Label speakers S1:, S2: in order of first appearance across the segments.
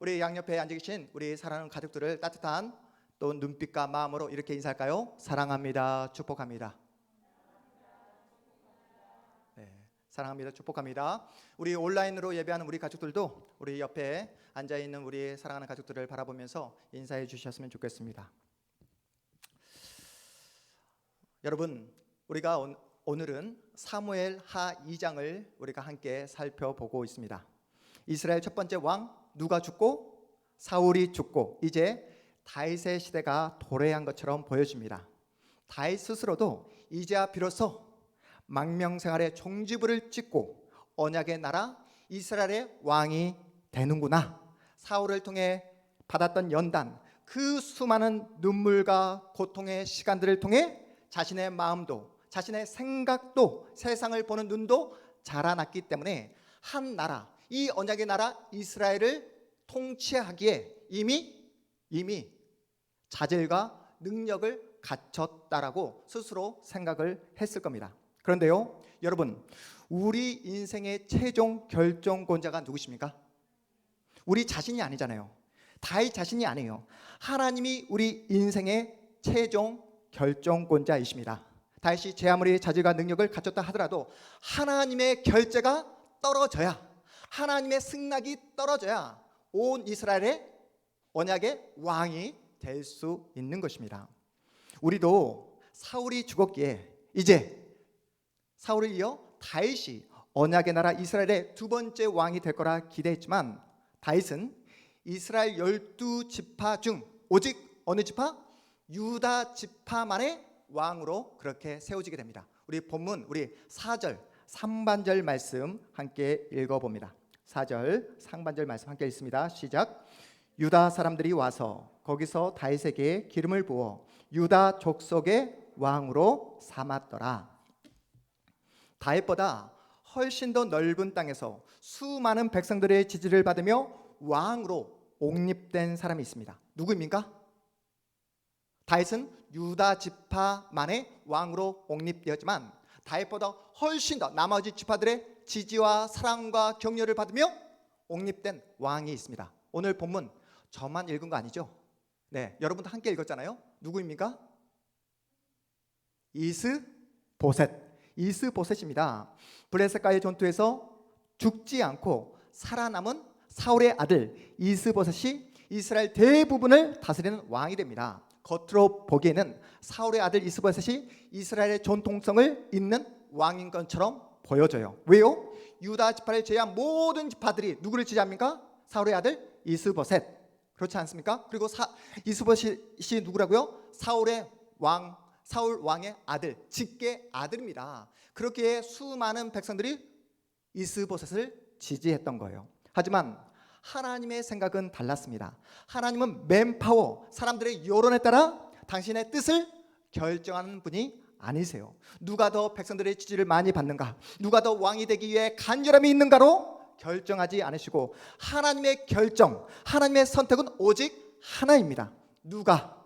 S1: 우리 양옆에 앉아 계신 우리 사랑하는 가족들을 따뜻한 또 눈빛과 마음으로 이렇게 인사할까요? 사랑합니다. 축복합니다. 네, 사랑합니다. 축복합니다. 우리 온라인으로 예배하는 우리 가족들도 우리 옆에 앉아 있는 우리 사랑하는 가족들을 바라보면서 인사해 주셨으면 좋겠습니다. 여러분, 우리가 오늘은 사무엘 하 2장을 우리가 함께 살펴보고 있습니다. 이스라엘 첫 번째 왕 누가 죽고 사울이 죽고 이제 다윗의 시대가 도래한 것처럼 보여집니다. 다윗 스스로도 이제야 비로소 망명생활의 종지부를 찍고 언약의 나라 이스라엘의 왕이 되는구나. 사울을 통해 받았던 연단, 그 수많은 눈물과 고통의 시간들을 통해 자신의 마음도 자신의 생각도 세상을 보는 눈도 자라났기 때문에 한 나라, 이 언약의 나라 이스라엘을 통치하기에 이미 자질과 능력을 갖췄다라고 스스로 생각을 했을 겁니다. 그런데요, 여러분, 우리 인생의 최종 결정권자가 누구십니까? 우리 자신이 아니잖아요. 다윗 자신이 아니에요. 하나님이 우리 인생의 최종 결정권자이십니다. 다윗이 제 아무리 자질과 능력을 갖췄다 하더라도 하나님의 결재가 떨어져야, 하나님의 승낙이 떨어져야 온 이스라엘의 언약의 왕이 될 수 있는 것입니다. 우리도 사울이 죽었기에 이제 사울을 이어 다윗이 언약의 나라 이스라엘의 두 번째 왕이 될 거라 기대했지만 다윗은 이스라엘 12지파 중 오직 어느 지파? 유다 지파만의 왕으로 그렇게 세워지게 됩니다. 우리 본문 우리 4절 상반절 말씀 함께 읽어봅니다. 4절 상반절 말씀 함께 읽습니다. 시작. 유다 사람들이 와서 거기서 다윗에게 기름을 부어 유다 족속의 왕으로 삼았더라. 다윗보다 훨씬 더 넓은 땅에서 수많은 백성들의 지지를 받으며 왕으로 옹립된 사람이 있습니다. 누구입니까? 다윗은 유다 지파만의 왕으로 옹립되었지만 다윗보다 훨씬 더 나머지 지파들의 지지와 사랑과 격려를 받으며 옹립된 왕이 있습니다. 오늘 본문 저만 읽은 거 아니죠? 네, 여러분도 함께 읽었잖아요. 누구입니까? 이스보셋입니다. 블레셋과의 전투에서 죽지 않고 살아남은 사울의 아들 이스보셋이 이스라엘 대부분을 다스리는 왕이 됩니다. 겉으로 보기에는 사울의 아들 이스보셋이 이스라엘의 전통성을 잇는 왕인 것처럼 보여져요. 왜요? 유다 지파를 제외한 모든 지파들이 누구를 지지합니까? 사울의 아들 이스보셋. 그렇지 않습니까? 그리고 이스보셋이 누구라고요? 사울 왕의 아들, 직계 아들입니다. 그렇게 수많은 백성들이 이스보셋을 지지했던 거예요. 하지만 하나님의 생각은 달랐습니다. 하나님은 맨파워, 사람들의 여론에 따라 당신의 뜻을 결정하는 분이 아니세요. 누가 더 백성들의 지지를 많이 받는가, 누가 더 왕이 되기 위해 간절함이 있는가로 결정하지 않으시고 하나님의 결정, 하나님의 선택은 오직 하나입니다. 누가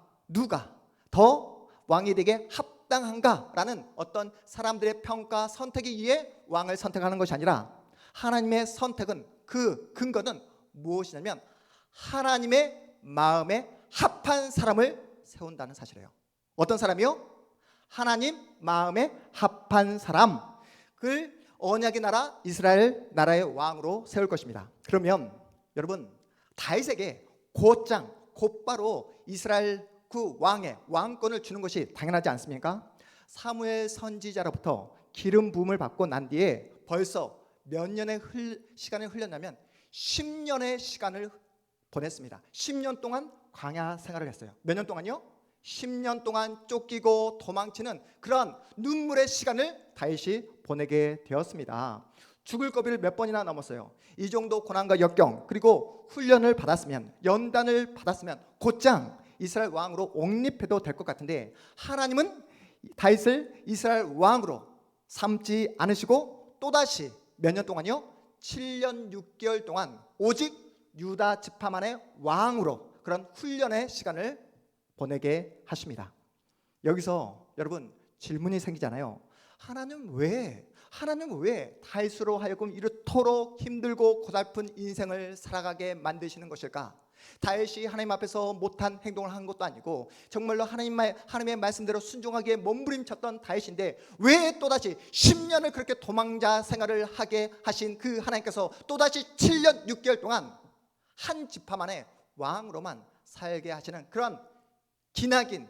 S1: 더 왕이 되게 합당한가라는 어떤 사람들의 평가, 선택에 의해 왕을 선택하는 것이 아니라 하나님의 선택은 그 근거는 무엇이냐면 하나님의 마음에 합한 사람을 세운다는 사실이에요. 어떤 사람이요? 하나님 마음에 합한 사람, 그걸 언약의 나라 이스라엘 나라의 왕으로 세울 것입니다. 그러면 여러분, 다윗에게 곧바로 이스라엘 그 왕의 왕권을 주는 것이 당연하지 않습니까? 사무엘 선지자로부터 기름 부음을 받고 난 뒤에 벌써 몇 년의 시간을 흘렸냐면 10년의 시간을 보냈습니다. 10년 동안 광야 생활을 했어요. 몇 년 동안요? 10년 동안 쫓기고 도망치는 그런 눈물의 시간을 다윗이 보내게 되었습니다. 죽을 고비를 몇 번이나 넘었어요. 이 정도 고난과 역경, 그리고 훈련을 받았으면, 연단을 받았으면 곧장 이스라엘 왕으로 옹립해도 될 것 같은데 하나님은 다윗을 이스라엘 왕으로 삼지 않으시고 또다시 몇 년 동안요? 7년 6개월 동안 오직 유다 지파만의 왕으로 그런 훈련의 시간을 보내게 하십니다. 여기서 여러분 질문이 생기잖아요. 하나님 왜 하나님은 왜 다윗으로 하여금 이렇도록 힘들고 고달픈 인생을 살아가게 만드시는 것일까? 다윗이 하나님 앞에서 못한 행동을 한 것도 아니고 정말로 하나님의 말씀대로 순종하기에 몸부림쳤던 다윗인데 왜 또다시 10년을 그렇게 도망자 생활을 하게 하신 그 하나님께서 또다시 7년 6개월 동안 한 지파 만에 왕으로만 살게 하시는 그런 기나긴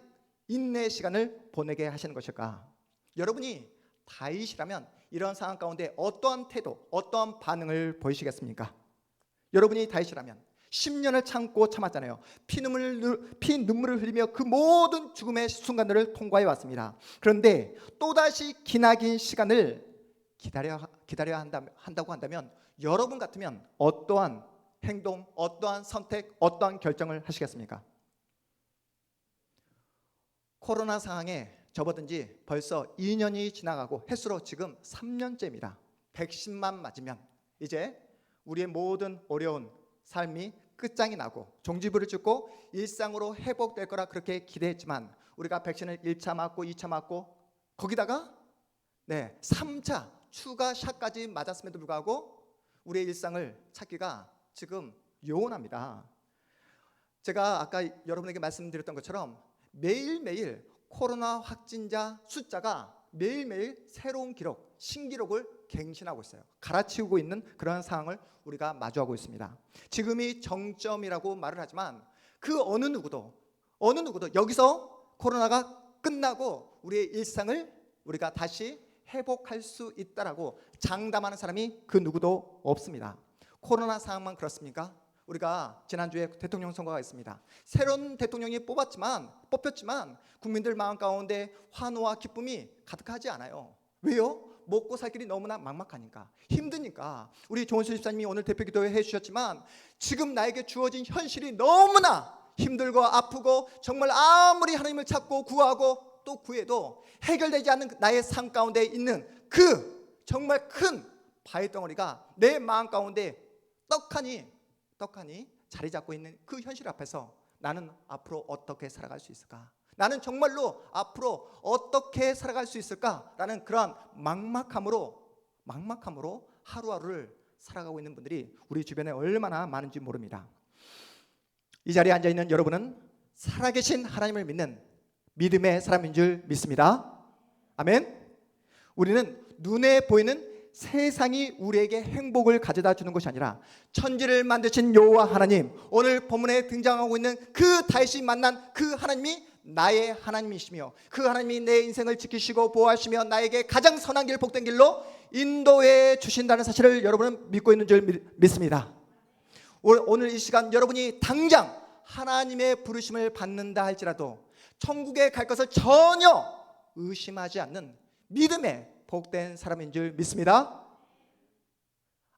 S1: 인내의 시간을 보내게 하시는 것일까? 여러분이 다윗이라면 이런 상황 가운데 어떠한 태도, 어떠한 반응을 보이시겠습니까? 여러분이 다윗이라면 10년을 참고 참았잖아요. 피눈물을 흘리며 그 모든 죽음의 순간들을 통과해 왔습니다. 그런데 또다시 기나긴 시간을 기다려야 한다고 한다면 여러분 같으면 어떠한 행동, 어떠한 선택, 어떠한 결정을 하시겠습니까? 코로나 상황에 접어든 지 벌써 2년이 지나가고 횟수로 지금 3년째입니다. 백신만 맞으면 이제 우리의 모든 어려운 삶이 끝장이 나고 종지부를 찍고 일상으로 회복될 거라 그렇게 기대했지만 우리가 백신을 1차 맞고 2차 맞고 거기다가 3차 추가 샷까지 맞았음에도 불구하고 우리의 일상을 찾기가 지금 요원합니다. 제가 아까 여러분에게 말씀드렸던 것처럼 매일매일 코로나 확진자 숫자가 매일매일 새로운 기록, 신기록을 갱신하고 있어요. 갈아치우고 있는 그런 상황을 우리가 마주하고 있습니다. 지금이 정점이라고 말을 하지만 그 어느 누구도 여기서 코로나가 끝나고 우리의 일상을 우리가 다시 회복할 수 있다라고 장담하는 사람이 그 누구도 없습니다. 코로나 상황만 그렇습니까? 우리가 지난주에 대통령 선거가 있습니다. 새로운 대통령이 뽑혔지만 국민들 마음 가운데 환호와 기쁨이 가득하지 않아요. 왜요? 먹고 살 길이 너무나 막막하니까, 힘드니까. 우리 조은수 집사님이 오늘 대표 기도회 해주셨지만 지금 나에게 주어진 현실이 너무나 힘들고 아프고 정말 아무리 하나님을 찾고 구하고 또 구해도 해결되지 않는 나의 삶 가운데 있는 그 정말 큰 바위 덩어리가 내 마음 가운데 떡하니 자리 잡고 있는 그 현실 앞에서 나는 앞으로 어떻게 살아갈 수 있을까? 나는 정말로 앞으로 어떻게 살아갈 수 있을까라는 그러한 막막함으로 하루하루를 살아가고 있는 분들이 우리 주변에 얼마나 많은지 모릅니다. 이 자리에 앉아있는 여러분은 살아계신 하나님을 믿는 믿음의 사람인 줄 믿습니다. 아멘. 우리는 눈에 보이는 세상이 우리에게 행복을 가져다 주는 것이 아니라 천지를 만드신 여호와 하나님, 오늘 본문에 등장하고 있는 그 다윗이 만난 그 하나님이 나의 하나님이시며 그 하나님이 내 인생을 지키시고 보호하시며 나에게 가장 선한 길, 복된 길로 인도해 주신다는 사실을 여러분은 믿고 있는 줄 믿습니다. 오늘 이 시간 여러분이 당장 하나님의 부르심을 받는다 할지라도 천국에 갈 것을 전혀 의심하지 않는 믿음의 복된 사람인 줄 믿습니다.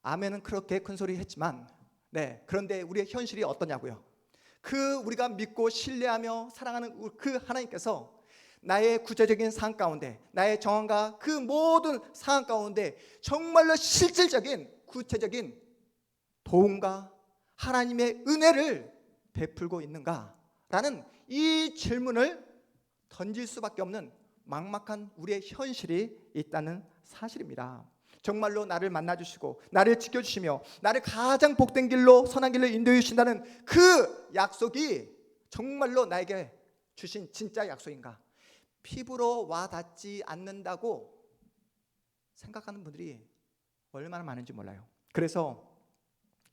S1: 아멘은 그렇게 큰 소리 했지만 그런데 우리의 현실이 어떠냐고요? 그 우리가 믿고 신뢰하며 사랑하는 그 하나님께서 나의 구체적인 상황 가운데, 나의 정황과 그 모든 상황 가운데 정말로 실질적인 구체적인 도움과 하나님의 은혜를 베풀고 있는가라는 이 질문을 던질 수밖에 없는 막막한 우리의 현실이 있다는 사실입니다. 정말로 나를 만나주시고 나를 지켜주시며 나를 가장 복된 길로, 선한 길로 인도해 주신다는 그 약속이 정말로 나에게 주신 진짜 약속인가? 피부로 와닿지 않는다고 생각하는 분들이 얼마나 많은지 몰라요. 그래서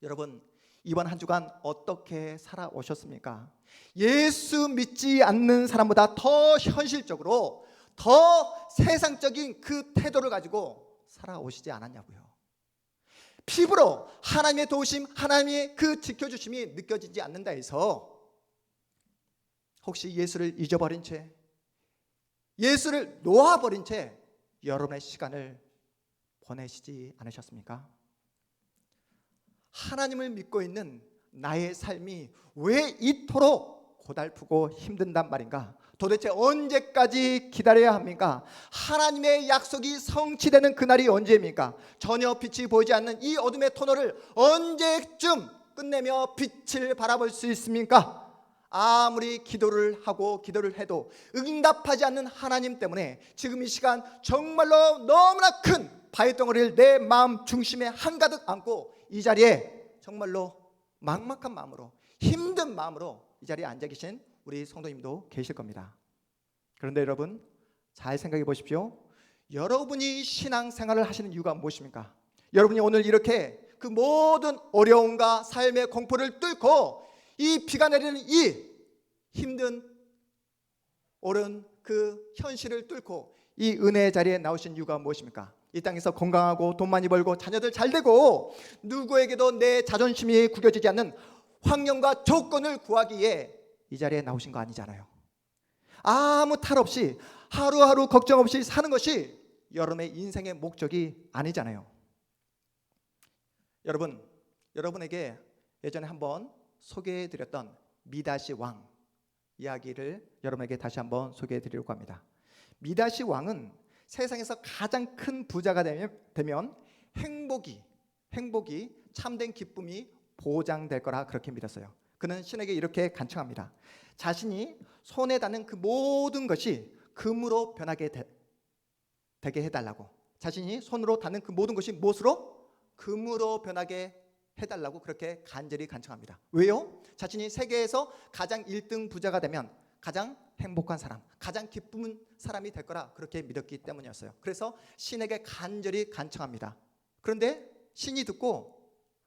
S1: 여러분, 이번 한 주간 어떻게 살아오셨습니까? 예수 믿지 않는 사람보다 더 현실적으로, 더 세상적인 그 태도를 가지고 살아오시지 않았냐고요. 피부로 하나님의 도우심, 하나님의 그 지켜주심이 느껴지지 않는다 해서 혹시 예수를 잊어버린 채, 예수를 놓아버린 채 여러분의 시간을 보내시지 않으셨습니까? 하나님을 믿고 있는 나의 삶이 왜 이토록 고달프고 힘든단 말인가? 도대체 언제까지 기다려야 합니까? 하나님의 약속이 성취되는 그날이 언제입니까? 전혀 빛이 보이지 않는 이 어둠의 터널을 언제쯤 끝내며 빛을 바라볼 수 있습니까? 아무리 기도를 하고 기도를 해도 응답하지 않는 하나님 때문에 지금 이 시간 정말로 너무나 큰 바위 덩어리를 내 마음 중심에 한가득 안고 이 자리에 정말로 막막한 마음으로, 힘든 마음으로 이 자리에 앉아 계신 우리 성도님도 계실 겁니다. 그런데 여러분, 잘 생각해 보십시오. 여러분이 신앙생활을 하시는 이유가 무엇입니까? 여러분이 오늘 이렇게 그 모든 어려움과 삶의 공포를 뚫고 이 비가 내리는 이 힘든 어려운 그 현실을 뚫고 이 은혜의 자리에 나오신 이유가 무엇입니까? 이 땅에서 건강하고 돈 많이 벌고 자녀들 잘 되고 누구에게도 내 자존심이 구겨지지 않는 환경과 조건을 구하기에 이 자리에 나오신 거 아니잖아요. 아무 탈 없이 하루하루 걱정 없이 사는 것이 여러분의 인생의 목적이 아니잖아요. 여러분에게 예전에 한번 소개해드렸던 미다시 왕 이야기를 여러분에게 다시 한번 소개해드리려고 합니다. 미다시 왕은 세상에서 가장 큰 부자가 되면 행복이 참된 기쁨이 보장될 거라 그렇게 믿었어요. 그는 신에게 이렇게 간청합니다. 자신이 손에 닿는 그 모든 것이 금으로 변하게 되게 해달라고. 자신이 손으로 닿는 그 모든 것이 무엇으로? 금으로 변하게 해달라고 그렇게 간절히 간청합니다. 왜요? 자신이 세계에서 가장 1등 부자가 되면 가장 행복한 사람, 가장 기쁜 사람이 될 거라 그렇게 믿었기 때문이었어요. 그래서 신에게 간절히 간청합니다. 그런데 신이 듣고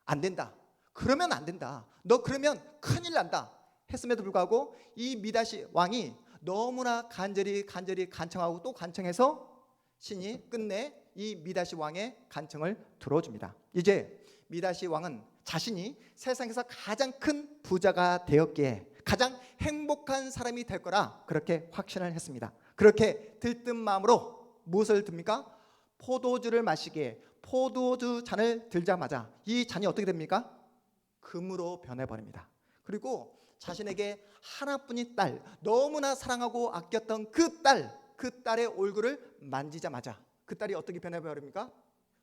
S1: 안 된다. 그러면 안 된다. 너 그러면 큰일 난다. 했음에도 불구하고 이 미다시 왕이 너무나 간절히 간청하고 또 간청해서 신이 끝내 이 미다시 왕의 간청을 들어줍니다. 이제 미다시 왕은 자신이 세상에서 가장 큰 부자가 되었기에 가장 행복한 사람이 될 거라 그렇게 확신을 했습니다. 그렇게 들뜬 마음으로 무엇을 듭니까? 포도주를 마시기에 포도주 잔을 들자마자 이 잔이 어떻게 됩니까? 금으로 변해버립니다. 그리고 자신에게 하나뿐인 딸, 너무나 사랑하고 아꼈던 그 딸의 얼굴을 만지자마자 그 딸이 어떻게 변해버립니까?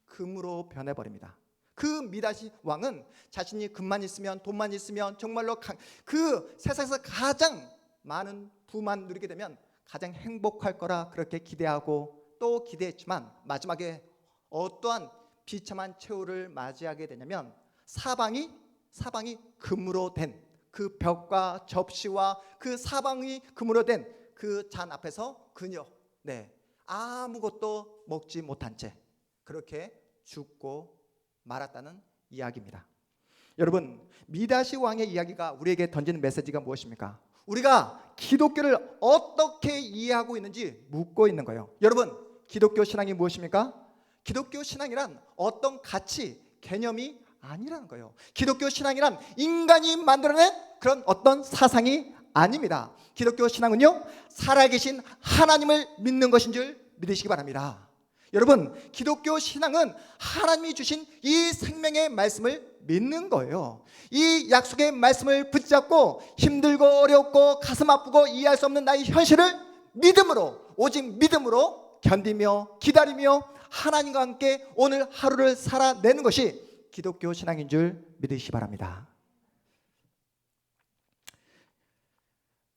S1: 금으로 변해버립니다. 그 미다시 왕은 자신이 금만 있으면 돈만 있으면 정말로 그 세상에서 가장 많은 부만 누리게 되면 가장 행복할 거라 그렇게 기대하고 또 기대했지만 마지막에 어떠한 비참한 최후를 맞이하게 되냐면 사방이 금으로 된 그 벽과 접시와 그 사방이 금으로 된 그 잔 앞에서 그녀 아무것도 먹지 못한 채 그렇게 죽고 말았다는 이야기입니다. 여러분, 미다시 왕의 이야기가 우리에게 던지는 메시지가 무엇입니까? 우리가 기독교를 어떻게 이해하고 있는지 묻고 있는 거예요. 여러분, 기독교 신앙이 무엇입니까? 기독교 신앙이란 어떤 가치, 개념이 아니라는 거예요. 기독교 신앙이란 인간이 만들어낸 그런 어떤 사상이 아닙니다. 기독교 신앙은요, 살아계신 하나님을 믿는 것인 줄 믿으시기 바랍니다. 여러분, 기독교 신앙은 하나님이 주신 이 생명의 말씀을 믿는 거예요. 이 약속의 말씀을 붙잡고 힘들고 어렵고 가슴 아프고 이해할 수 없는 나의 현실을 믿음으로, 오직 믿음으로 견디며 기다리며 하나님과 함께 오늘 하루를 살아내는 것이 기독교 신앙인 줄 믿으시기 바랍니다.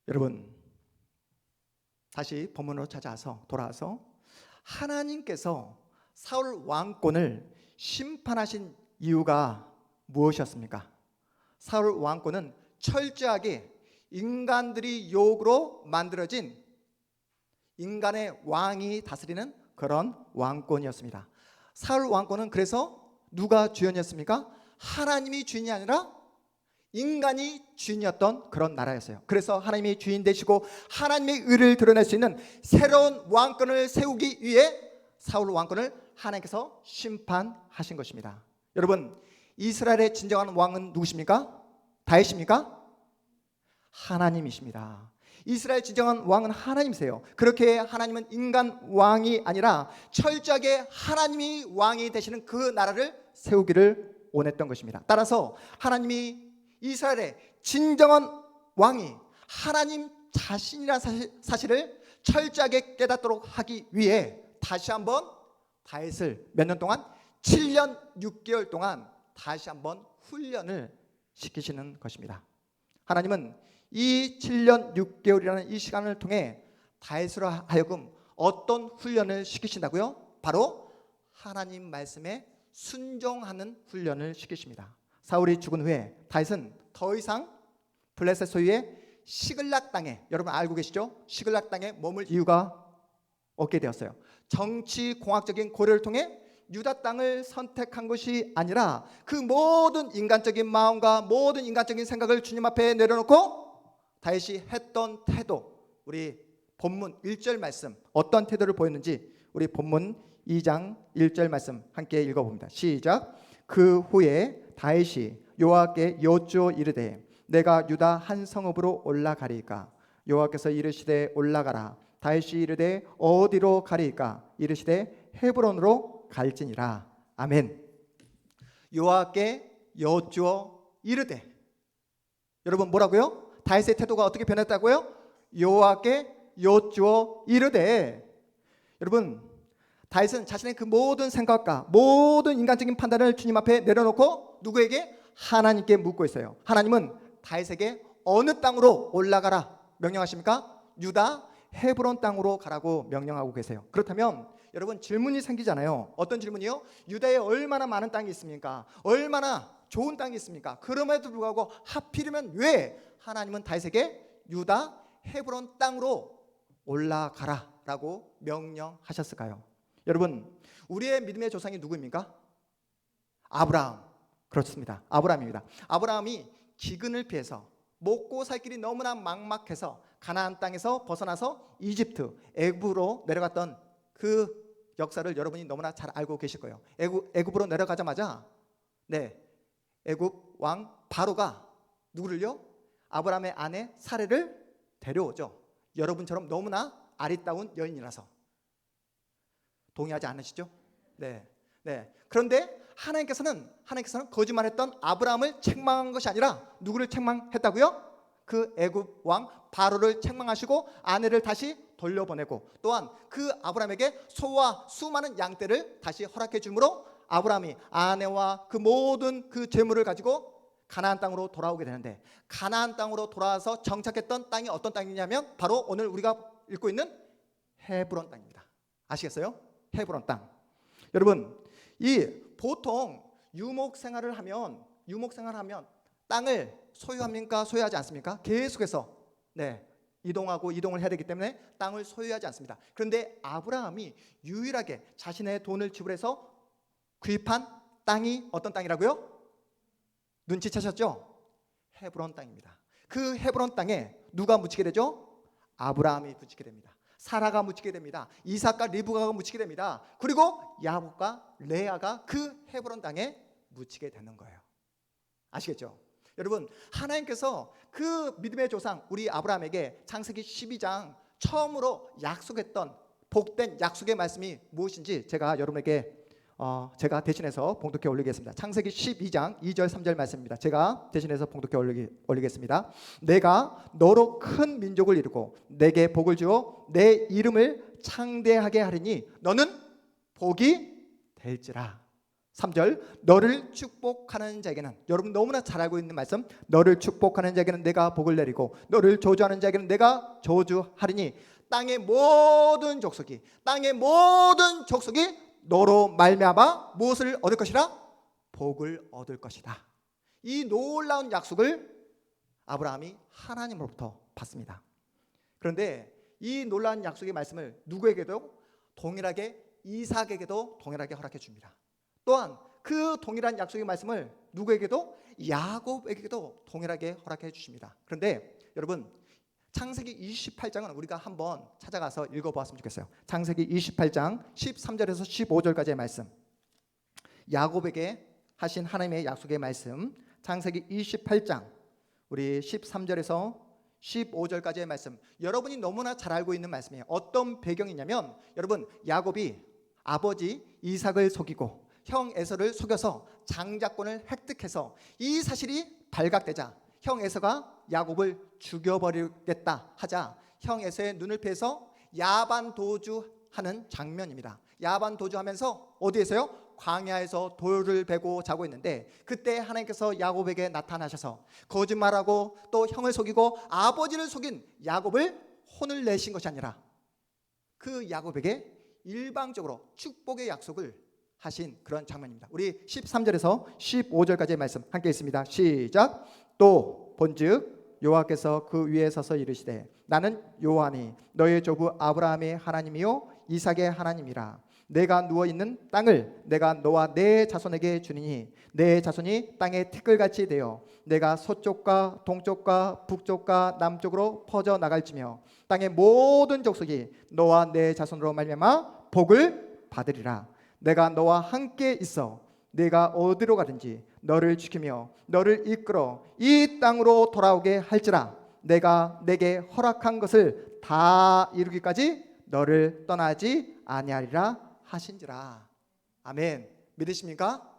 S1: 여러분, 다시 본문으로 돌아와서 하나님께서 사울 왕권을 심판하신 이유가 무엇이었습니까? 사울 왕권은 철저하게 인간들이 욕으로 만들어진 인간의 왕이 다스리는 그런 왕권이었습니다. 사울 왕권은 그래서 누가 주인이었습니까? 하나님이 주인이 아니라 인간이 주인이었던 그런 나라였어요. 그래서 하나님이 주인 되시고 하나님의 의를 드러낼 수 있는 새로운 왕권을 세우기 위해 사울 왕권을 하나님께서 심판하신 것입니다. 여러분, 이스라엘의 진정한 왕은 누구십니까? 다윗입니까? 하나님이십니다. 이스라엘 진정한 왕은 하나님이세요. 그렇게 하나님은 인간 왕이 아니라 철저하게 하나님이 왕이 되시는 그 나라를 세우기를 원했던 것입니다. 따라서 하나님이 이스라엘의 진정한 왕이 하나님 자신이라는 사실을 철저하게 깨닫도록 하기 위해 다시 한번 다윗을 몇 년 동안? 7년 6개월 동안 다시 한번 훈련을 시키시는 것입니다. 하나님은 이 7년 6개월이라는 이 시간을 통해 다윗으로 하여금 어떤 훈련을 시키신다고요? 바로 하나님 말씀에 순종하는 훈련을 시키십니다. 사울이 죽은 후에 다윗은 더 이상 블레셋 소유의 시글락 땅에, 여러분 알고 계시죠? 시글락 땅에 머물 이유가 없게 되었어요. 정치 공학적인 고려를 통해 유다 땅을 선택한 것이 아니라 그 모든 인간적인 마음과 모든 인간적인 생각을 주님 앞에 내려놓고 다윗이 했던 태도, 우리 본문 1절 말씀 어떤 태도를 보였는지 우리 본문 2장 1절 말씀 함께 읽어봅니다. 시작. 그 후에 다윗이 여호와께 여쭈어 이르되 내가 유다 한 성읍으로 올라가리이까? 여호와께서 이르시되 올라가라. 다윗이 이르되 어디로 가리이까? 이르시되 헤브론으로 갈지니라. 아멘. 여호와께 여쭈어 이르되, 여러분 뭐라고요? 다윗의 태도가 어떻게 변했다고요? 여호와께 여쭈어 이르되. 여러분 다윗은 자신의 그 모든 생각과 모든 인간적인 판단을 주님 앞에 내려놓고 누구에게? 하나님께 묻고 있어요. 하나님은 다윗에게 어느 땅으로 올라가라 명령하십니까? 유다 헤브론 땅으로 가라고 명령하고 계세요. 그렇다면 여러분 질문이 생기잖아요. 어떤 질문이요? 유다에 얼마나 많은 땅이 있습니까? 얼마나 좋은 땅이 있습니까? 그럼에도 불구하고 하필이면 왜 하나님은 다윗에게 유다 헤브론 땅으로 올라가라 라고 명령하셨을까요? 여러분 우리의 믿음의 조상이 누구입니까? 아브라함. 그렇습니다. 아브라함입니다. 아브라함이 기근을 피해서 먹고 살 길이 너무나 막막해서 가나안 땅에서 벗어나서 이집트, 애굽으로 내려갔던 그 역사를 여러분이 너무나 잘 알고 계실 거예요. 애굽으로 내려가자마자 애굽 왕 바로가 누구를요? 아브라함의 아내 사레를 데려오죠. 여러분처럼 너무나 아리따운 여인이라서. 동의하지 않으시죠? 네. 그런데 하나님께서는 거짓말했던 아브라함을 책망한 것이 아니라 누구를 책망했다고요? 그 애굽 왕 바로를 책망하시고 아내를 다시 돌려보내고 또한 그 아브라함에게 소와 수많은 양떼를 다시 허락해 주므로 아브라함이 아내와 그 모든 그 재물을 가지고 가나안 땅으로 돌아오게 되는데, 가나안 땅으로 돌아와서 정착했던 땅이 어떤 땅이냐면 바로 오늘 우리가 읽고 있는 헤브론 땅입니다. 아시겠어요? 헤브론 땅. 여러분 보통 유목 생활을 하면 땅을 소유합니까? 소유하지 않습니까? 계속해서 이동을 해야 되기 때문에 땅을 소유하지 않습니다. 그런데 아브라함이 유일하게 자신의 돈을 지불해서 구입한 땅이 어떤 땅이라고요? 눈치채셨죠? 헤브론 땅입니다. 그 헤브론 땅에 누가 묻히게 되죠? 아브라함이 묻히게 됩니다. 사라가 묻히게 됩니다. 이삭과 리브가가 묻히게 됩니다. 그리고 야곱과 레아가 그 헤브론 땅에 묻히게 되는 거예요. 아시겠죠? 여러분 하나님께서 그 믿음의 조상 우리 아브라함에게 창세기 12장 처음으로 약속했던 복된 약속의 말씀이 무엇인지 제가 여러분에게 제가 대신해서 봉독해 올리겠습니다. 창세기 12장 2절 3절 말씀입니다. 제가 대신해서 봉독해 올리겠습니다. 내가 너로 큰 민족을 이루고 내게 복을 주어 내 이름을 창대하게 하리니 너는 복이 될지라. 3절 너를 축복하는 자에게는, 여러분 너무나 잘 알고 있는 말씀, 너를 축복하는 자에게는 내가 복을 내리고 너를 저주하는 자에게는 내가 저주하리니 땅의 모든 족속이 너로 말미암아 무엇을 얻을 것이라? 복을 얻을 것이다. 이 놀라운 약속을 아브라함이 하나님으로부터 받습니다. 그런데 이 놀라운 약속의 말씀을 누구에게도 동일하게 이삭에게도 동일하게 허락해 줍니다. 또한 그 동일한 약속의 말씀을 누구에게도? 야곱에게도 동일하게 허락해 주십니다. 그런데 여러분 창세기 28장은 우리가 한번 찾아가서 읽어보았으면 좋겠어요. 창세기 28장 13절에서 15절까지의 말씀, 야곱에게 하신 하나님의 약속의 말씀, 창세기 28장 우리 13절에서 15절까지의 말씀, 여러분이 너무나 잘 알고 있는 말씀이에요. 어떤 배경이냐면 여러분 야곱이 아버지 이삭을 속이고 형 에서를 속여서 장자권을 획득해서 이 사실이 발각되자 형 에서가 야곱을 죽여버리겠다 하자 형 에서의 눈을 피해서 야반 도주하는 장면입니다. 야반 도주하면서 어디에서요? 광야에서 돌을 베고 자고 있는데 그때 하나님께서 야곱에게 나타나셔서 거짓말하고 또 형을 속이고 아버지를 속인 야곱을 혼을 내신 것이 아니라 그 야곱에게 일방적으로 축복의 약속을 하신 그런 장면입니다. 우리 13절에서 15절까지의 말씀 함께 있습니다. 시작. 또 본즉 여호와께서 그 위에 서서 이르시되 나는 여호와니 너의 조부 아브라함의 하나님이요 이삭의 하나님이라. 내가 누워있는 땅을 내가 너와 내 자손에게 주니니 내 자손이 땅의 티끌같이 되어 내가 서쪽과 동쪽과 북쪽과 남쪽으로 퍼져 나갈지며 땅의 모든 족속이 너와 내 자손으로 말미암아 복을 받으리라. 내가 너와 함께 있어 내가 어디로 가든지 너를 지키며 너를 이끌어 이 땅으로 돌아오게 할지라. 내가 내게 허락한 것을 다 이루기까지 너를 떠나지 아니하리라 하신지라. 아멘. 믿으십니까?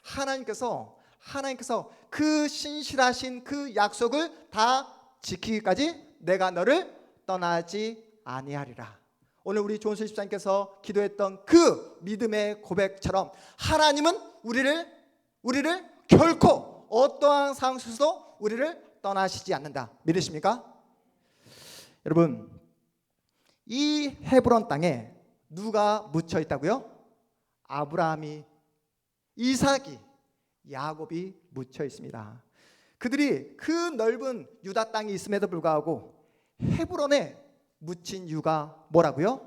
S1: 하나님께서 그 신실하신 그 약속을 다 지키기까지 내가 너를 떠나지 아니하리라. 오늘 우리 조은수 집사님께서 기도했던 그 믿음의 고백처럼 하나님은 우리를 결코 어떠한 상황 속에서도 우리를 떠나시지 않는다. 믿으십니까? 여러분, 이 헤브론 땅에 누가 묻혀 있다고요? 아브라함이, 이삭이, 야곱이 묻혀 있습니다. 그들이 그 넓은 유다 땅이 있음에도 불구하고 헤브론에 묻힌 이유가 뭐라고요?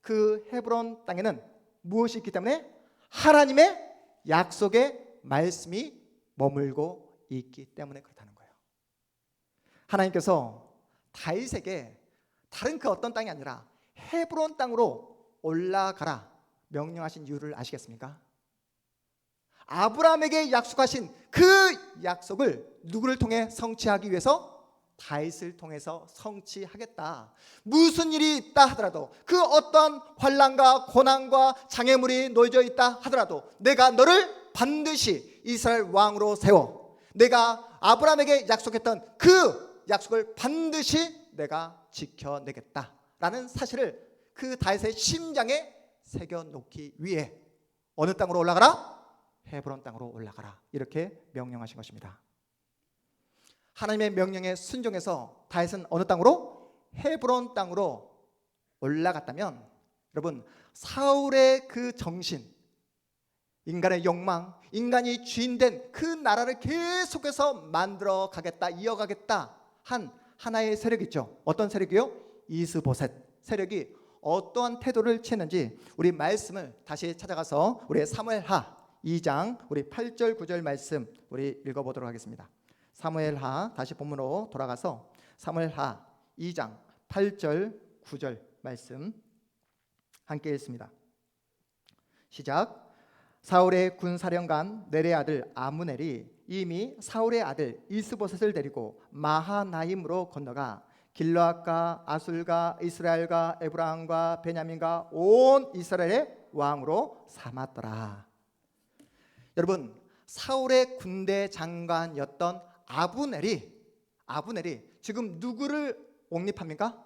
S1: 그 헤브론 땅에는 무엇이 있기 때문에? 하나님의 약속의 말씀이 머물고 있기 때문에 그렇다는 거예요. 하나님께서 다윗에게 다른 그 어떤 땅이 아니라 헤브론 땅으로 올라가라 명령하신 이유를 아시겠습니까? 아브라함에게 약속하신 그 약속을 누구를 통해 성취하기 위해서? 다윗을 통해서 성취하겠다. 무슨 일이 있다 하더라도, 그 어떤 환난과 고난과 장애물이 놓여져 있다 하더라도 내가 너를 반드시 이스라엘 왕으로 세워 내가 아브라함에게 약속했던 그 약속을 반드시 내가 지켜내겠다라는 사실을 그 다윗의 심장에 새겨놓기 위해 어느 땅으로 올라가라? 헤브론 땅으로 올라가라. 이렇게 명령하신 것입니다. 하나님의 명령에 순종해서 다윗은 어느 땅으로? 헤브론 땅으로 올라갔다면, 여러분, 사울의 그 정신, 인간의 욕망, 인간이 주인된 그 나라를 계속해서 만들어 가겠다, 이어가겠다 한 하나의 세력이 있죠. 어떤 세력이요? 이스보셋 세력이 어떠한 태도를 취했는지 우리 말씀을 다시 찾아가서 우리 사무엘하 2장 우리 8절 9절 말씀 우리 읽어보도록 하겠습니다. 사무엘하, 다시 본문으로 돌아가서 사무엘하 2장 8절 9절 말씀 함께 읽습니다. 시작. 사울의 군사령관 넬의 아들 아므넬이 이미 사울의 아들 이스보셋을 데리고 마하나임으로 건너가 길르앗과 아술과 이스라엘과 에브라임과 베냐민과 온 이스라엘의 왕으로 삼았더라. 여러분, 사울의 군대 장관이었던 아브넬이 지금 누구를 옹립합니까?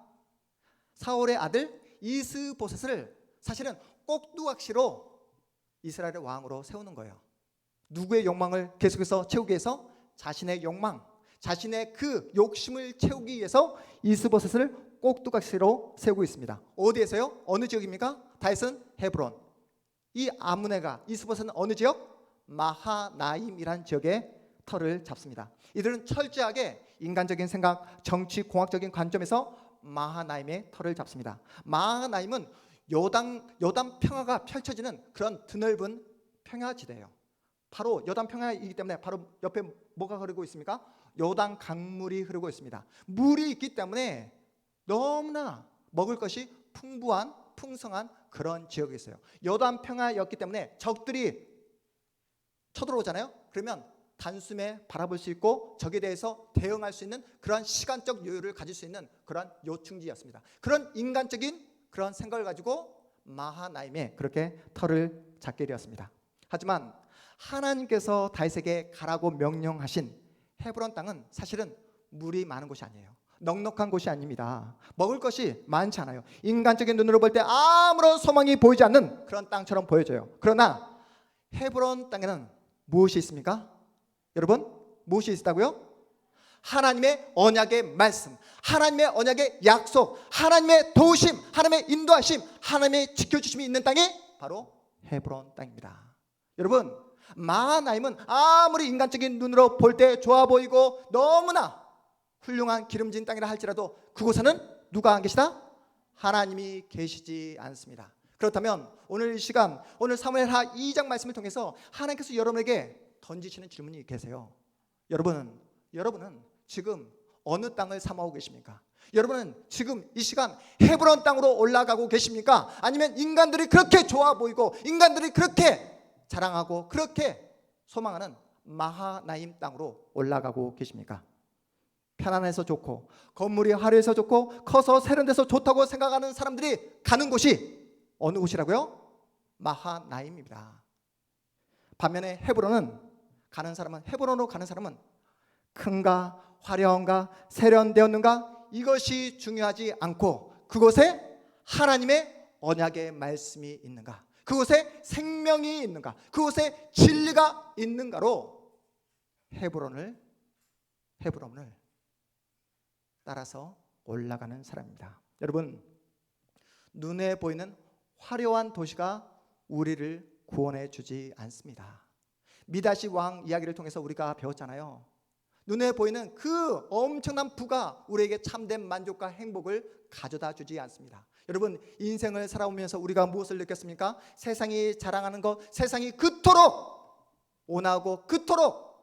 S1: 사울의 아들 이스보셋을 사실은 꼭두각시로 이스라엘의 왕으로 세우는 거예요. 누구의 욕망을 계속해서 채우기 위해서? 자신의 욕망, 자신의 그 욕심을 채우기 위해서 이스보셋을 꼭두각시로 세우고 있습니다. 어디에서요? 어느 지역입니까? 다윗은 헤브론, 이 아므네가, 이스보셋은 어느 지역? 마하나임이란 지역에 터를 잡습니다. 이들은 철저하게 인간적인 생각, 정치 공학적인 관점에서 마하나임의 터를 잡습니다. 마하나임은 요단 평야가 펼쳐지는 그런 드넓은 평야지대예요. 바로 요단 평야이기 때문에 바로 옆에 뭐가 흐르고 있습니까? 요단 강물이 흐르고 있습니다. 물이 있기 때문에 너무나 먹을 것이 풍성한 그런 지역이 있어요. 요단 평야였기 때문에 적들이 쳐들어오잖아요. 그러면 단숨에 바라볼 수 있고 적에 대해서 대응할 수 있는 그런 시간적 여유를 가질 수 있는 그런 요충지였습니다. 그런 인간적인 그런 생각을 가지고 마하나임에 그렇게 터를 잡게 되었습니다. 하지만 하나님께서 다윗에게 가라고 명령하신 헤브론 땅은 사실은 물이 많은 곳이 아니에요. 넉넉한 곳이 아닙니다. 먹을 것이 많지 않아요. 인간적인 눈으로 볼 때 아무런 소망이 보이지 않는 그런 땅처럼 보여져요. 그러나 헤브론 땅에는 무엇이 있습니까? 여러분, 무엇이 있다고요? 하나님의 언약의 말씀, 하나님의 언약의 약속, 하나님의 도우심, 하나님의 인도하심, 하나님의 지켜주심이 있는 땅이 바로 헤브론 땅입니다. 여러분, 마하나임은 아무리 인간적인 눈으로 볼 때 좋아 보이고 너무나 훌륭한 기름진 땅이라 할지라도 그곳에는 누가 안 계시다? 하나님이 계시지 않습니다. 그렇다면 오늘 이 시간, 오늘 사무엘하 2장 말씀을 통해서 하나님께서 여러분에게 던지시는 질문이 계세요. 여러분은 지금 어느 땅을 사모하고 계십니까? 여러분은 지금 이 시간 헤브론 땅으로 올라가고 계십니까? 아니면 인간들이 그렇게 좋아 보이고 인간들이 그렇게 자랑하고 그렇게 소망하는 마하나임 땅으로 올라가고 계십니까? 편안해서 좋고 건물이 화려해서 좋고 커서 세련돼서 좋다고 생각하는 사람들이 가는 곳이 어느 곳이라고요? 마하나임입니다. 반면에 헤브론으로 가는 사람은 큰가 화려한가 세련되었는가 이것이 중요하지 않고 그곳에 하나님의 언약의 말씀이 있는가, 그곳에 생명이 있는가, 그곳에 진리가 있는가로 헤브론을 따라서 올라가는 사람입니다. 여러분, 눈에 보이는 화려한 도시가 우리를 구원해 주지 않습니다. 미다시 왕 이야기를 통해서 우리가 배웠잖아요. 눈에 보이는 그 엄청난 부가 우리에게 참된 만족과 행복을 가져다 주지 않습니다. 여러분, 인생을 살아오면서 우리가 무엇을 느꼈습니까? 세상이 자랑하는 것, 세상이 그토록 온화하고 그토록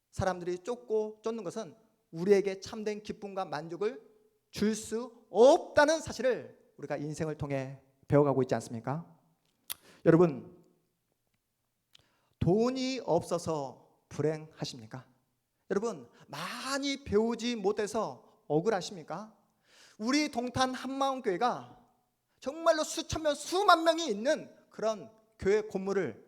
S1: 사람들이 쫓는 것은 우리에게 참된 기쁨과 만족을 줄 수 없다는 사실을 우리가 인생을 통해 배워가고 있지 않습니까? 여러분, 돈이 없어서 불행하십니까? 여러분, 많이 배우지 못해서 억울하십니까? 우리 동탄 한마음교회가 정말로 수천 명, 수만 명이 있는 그런 교회 건물을,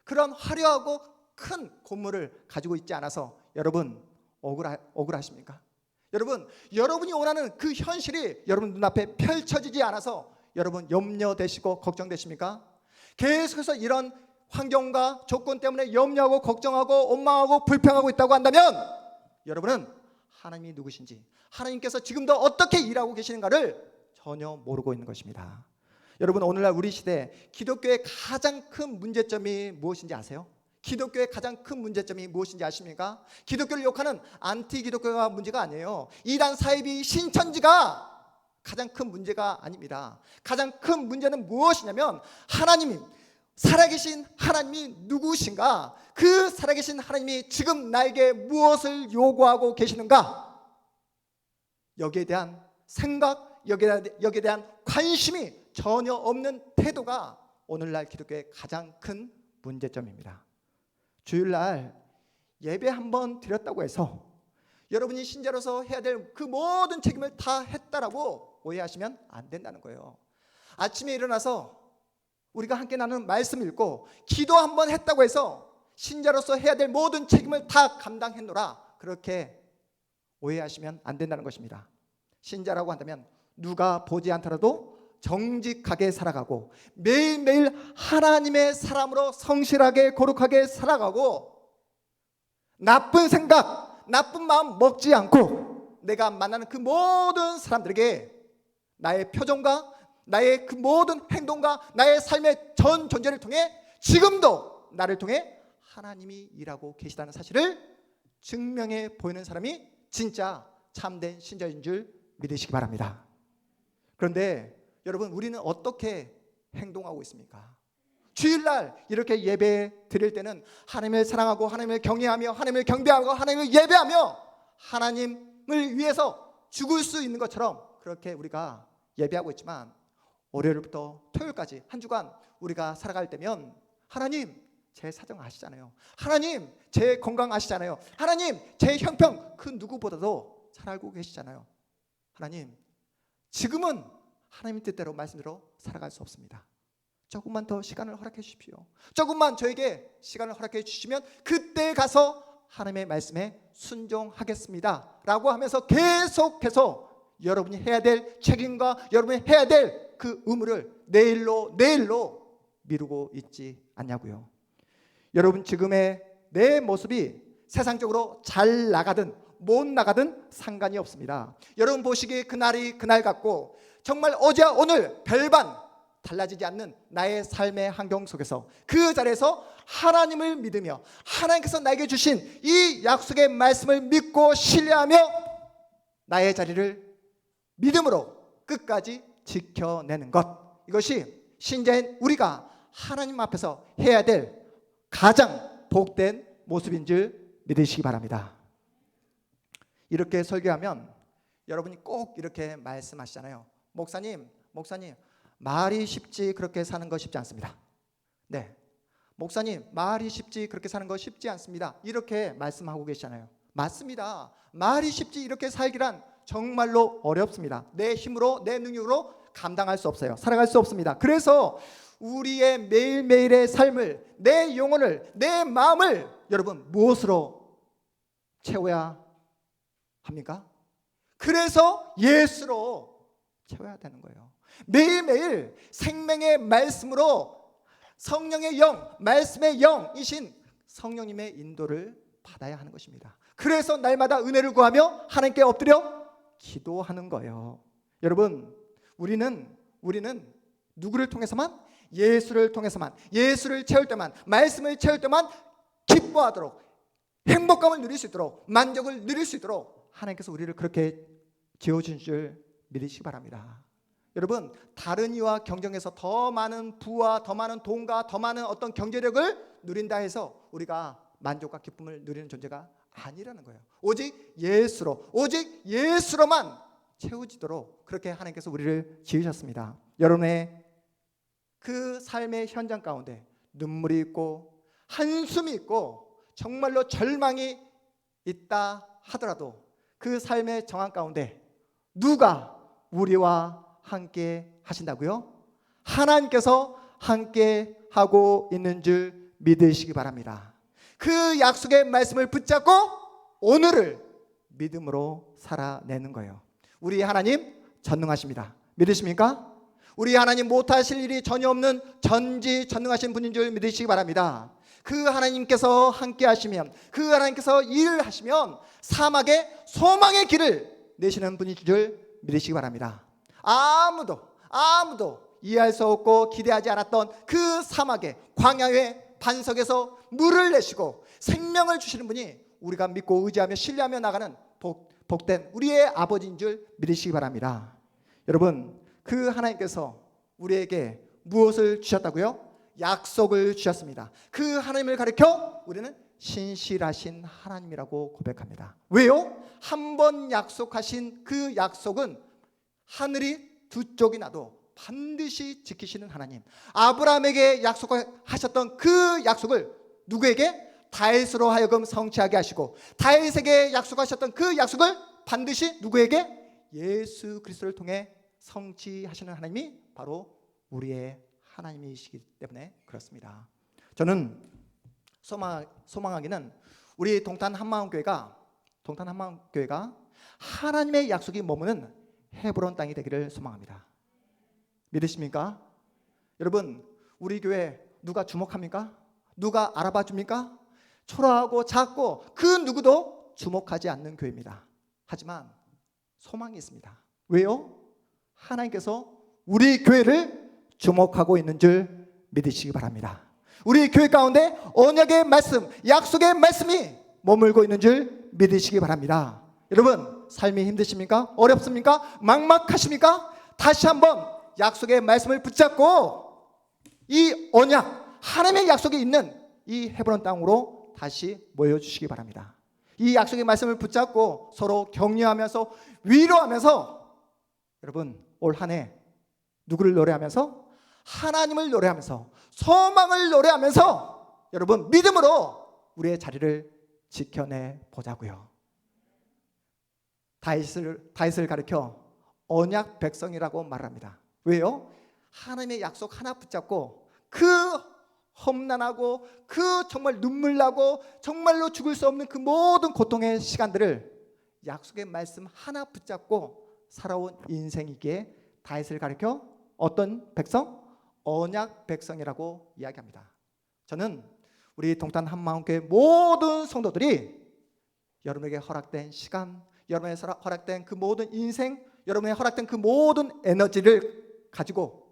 S1: 그런 화려하고 큰 건물을 가지고 있지 않아서 여러분 억울하십니까? 여러분, 여러분이 원하는 그 현실이 여러분 눈앞에 펼쳐지지 않아서 여러분 염려되시고 걱정되십니까? 계속해서 이런 환경과 조건 때문에 염려하고 걱정하고 원망하고 불평하고 있다고 한다면 여러분은 하나님이 누구신지, 하나님께서 지금도 어떻게 일하고 계시는가를 전혀 모르고 있는 것입니다. 여러분, 오늘날 우리 시대 기독교의 가장 큰 문제점이 무엇인지 아세요? 기독교의 가장 큰 문제점이 무엇인지 아십니까? 기독교를 욕하는 안티 기독교가 문제가 아니에요. 이단 사이비 신천지가 가장 큰 문제가 아닙니다. 가장 큰 문제는 무엇이냐면 하나님이, 살아계신 하나님이 누구신가? 그 살아계신 하나님이 지금 나에게 무엇을 요구하고 계시는가? 여기에 대한 생각, 여기에 대한 관심이 전혀 없는 태도가 오늘날 기독교의 가장 큰 문제점입니다. 주일날 예배 한번 드렸다고 해서 여러분이 신자로서 해야 될 그 모든 책임을 다 했다라고 오해하시면 안 된다는 거예요. 아침에 일어나서 우리가 함께 나누는 말씀 읽고 기도 한번 했다고 해서 신자로서 해야 될 모든 책임을 다 감당했노라, 그렇게 오해하시면 안 된다는 것입니다. 신자라고 한다면 누가 보지 않더라도 정직하게 살아가고 매일매일 하나님의 사람으로 성실하게 거룩하게 살아가고 나쁜 생각, 나쁜 마음 먹지 않고 내가 만나는 그 모든 사람들에게 나의 표정과 나의 그 모든 행동과 나의 삶의 전 존재를 통해 지금도 나를 통해 하나님이 일하고 계시다는 사실을 증명해 보이는 사람이 진짜 참된 신자인 줄 믿으시기 바랍니다. 그런데 여러분, 우리는 어떻게 행동하고 있습니까? 주일날 이렇게 예배 드릴 때는 하나님을 사랑하고 하나님을 경외하며 하나님을 경배하고 하나님을 예배하며 하나님을 위해서 죽을 수 있는 것처럼 그렇게 우리가 예배하고 있지만 월요일부터 토요일까지 한 주간 우리가 살아갈 때면 하나님 제 사정 아시잖아요. 하나님 제 건강 아시잖아요. 하나님 제 형편 그 누구보다도 잘 알고 계시잖아요. 하나님, 지금은 하나님 뜻대로 말씀대로 살아갈 수 없습니다. 조금만 더 시간을 허락해 주십시오. 조금만 저에게 시간을 허락해 주시면 그때 가서 하나님의 말씀에 순종하겠습니다 라고 하면서 계속해서 여러분이 해야 될 책임과 여러분이 해야 될 그 의무를 내일로 미루고 있지 않냐고요. 여러분, 지금의 내 모습이 세상적으로 잘 나가든 못 나가든 상관이 없습니다. 여러분 보시기에 그날이 그날 같고 정말 어제와 오늘 별반 달라지지 않는 나의 삶의 환경 속에서 그 자리에서 하나님을 믿으며 하나님께서 나에게 주신 이 약속의 말씀을 믿고 신뢰하며 나의 자리를 믿음으로 끝까지 지켜내는 것, 이것이 신자인 우리가 하나님 앞에서 해야 될 가장 복된 모습인 줄 믿으시기 바랍니다. 이렇게 설교하면 여러분이 꼭 이렇게 말씀하시잖아요. 목사님 말이 쉽지 그렇게 사는 거 쉽지 않습니다. 네, 목사님 말이 쉽지 그렇게 사는 거 쉽지 않습니다. 이렇게 말씀하고 계시잖아요. 맞습니다. 말이 쉽지 이렇게 살기란 정말로 어렵습니다. 내 힘으로 내 능력으로 감당할 수 없어요. 살아갈 수 없습니다. 그래서 우리의 매일매일의 삶을, 내 영혼을, 내 마음을 여러분 무엇으로 채워야 합니까? 그래서 예수로 채워야 되는 거예요. 매일매일 생명의 말씀으로 성령의 영, 말씀의 영이신 성령님의 인도를 받아야 하는 것입니다. 그래서 날마다 은혜를 구하며 하나님께 엎드려 기도하는 거예요. 여러분, 우리는 누구를 통해서만? 예수를 통해서만, 예수를 채울 때만, 말씀을 채울 때만 기뻐하도록, 행복감을 누릴 수 있도록, 만족을 누릴 수 있도록 하나님께서 우리를 그렇게 지어준 줄 믿으시기 바랍니다. 여러분, 다른 이와 경쟁해서 더 많은 부와 더 많은 돈과 더 많은 어떤 경제력을 누린다 해서 우리가 만족과 기쁨을 누리는 존재가 아니라는 거예요. 오직 예수로만 채워지도록 그렇게 하나님께서 우리를 지으셨습니다. 여러분의 그 삶의 현장 가운데 눈물이 있고 한숨이 있고 정말로 절망이 있다 하더라도 그 삶의 정황 가운데 누가 우리와 함께 하신다고요? 하나님께서 함께 하고 있는 줄 믿으시기 바랍니다. 그 약속의 말씀을 붙잡고 오늘을 믿음으로 살아내는 거예요. 우리 하나님 전능하십니다. 믿으십니까? 우리 하나님 못하실 일이 전혀 없는 전지전능하신 분인 줄 믿으시기 바랍니다. 그 하나님께서 함께 하시면, 그 하나님께서 일을 하시면 사막에 소망의 길을 내시는 분인 줄 믿으시기 바랍니다. 아무도 이해할 수 없고 기대하지 않았던 그 사막의 광야의 반석에서 물을 내시고 생명을 주시는 분이 우리가 믿고 의지하며 신뢰하며 나가는 복된 우리의 아버지인 줄 믿으시기 바랍니다. 여러분, 그 하나님께서 우리에게 무엇을 주셨다고요? 약속을 주셨습니다. 그 하나님을 가리켜 우리는 신실하신 하나님이라고 고백합니다. 왜요? 한 번 약속하신 그 약속은 하늘이 두 쪽이 나도 반드시 지키시는 하나님. 아브라함에게 약속하셨던 그 약속을 누구에게? 다윗으로 하여금 성취하게 하시고, 다윗에게 약속하셨던 그 약속을 반드시 누구에게? 예수 그리스도를 통해 성취하시는 하나님이 바로 우리의 하나님이시기 때문에 그렇습니다. 저는 소망하기는 우리 동탄 한마음교회가 하나님의 약속이 머무는 헤브론 땅이 되기를 소망합니다. 믿으십니까? 여러분, 우리 교회 누가 주목합니까? 누가 알아봐 줍니까? 초라하고 작고 그 누구도 주목하지 않는 교회입니다. 하지만 소망이 있습니다. 왜요? 하나님께서 우리 교회를 주목하고 있는 줄 믿으시기 바랍니다. 우리 교회 가운데 언약의 말씀, 약속의 말씀이 머물고 있는 줄 믿으시기 바랍니다. 여러분, 삶이 힘드십니까? 어렵습니까? 막막하십니까? 다시 한번 약속의 말씀을 붙잡고 이 언약, 하나님의 약속이 있는 이 헤브론 땅으로 다시 모여주시기 바랍니다. 이 약속의 말씀을 붙잡고 서로 격려하면서 위로하면서 여러분, 올 한 해 누구를 노래하면서? 하나님을 노래하면서 소망을 노래하면서 여러분 믿음으로 우리의 자리를 지켜내 보자고요. 다윗을 가리켜 언약 백성이라고 말합니다. 왜요? 하나님의 약속 하나 붙잡고 그 험난하고 그 정말 눈물 나고 정말로 죽을 수 없는 그 모든 고통의 시간들을 약속의 말씀 하나 붙잡고 살아온 인생이기에 다윗을 가리켜 어떤 백성? 언약 백성이라고 이야기합니다. 저는 우리 동탄 한마음교회 모든 성도들이 여러분에게 허락된 시간, 여러분에게 허락된 그 모든 인생, 여러분에게 허락된 그 모든 에너지를 가지고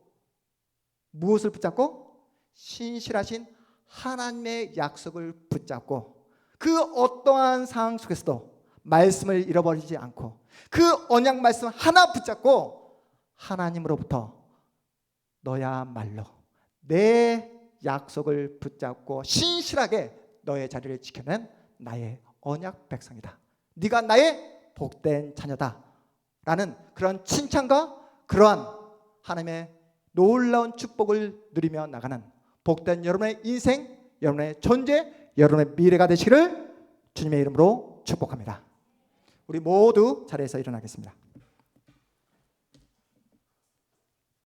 S1: 무엇을 붙잡고? 신실하신 하나님의 약속을 붙잡고 그 어떠한 상황 속에서도 말씀을 잃어버리지 않고 그 언약 말씀 하나 붙잡고 하나님으로부터 너야말로 내 약속을 붙잡고 신실하게 너의 자리를 지켜낸 나의 언약 백성이다. 네가 나의 복된 자녀다 라는 그런 칭찬과 그러한 하나님의 놀라운 축복을 누리며 나가는 복된 여러분의 인생, 여러분의 존재, 여러분의 미래가 되시기를 주님의 이름으로 축복합니다. 우리 모두 자리에서 일어나겠습니다.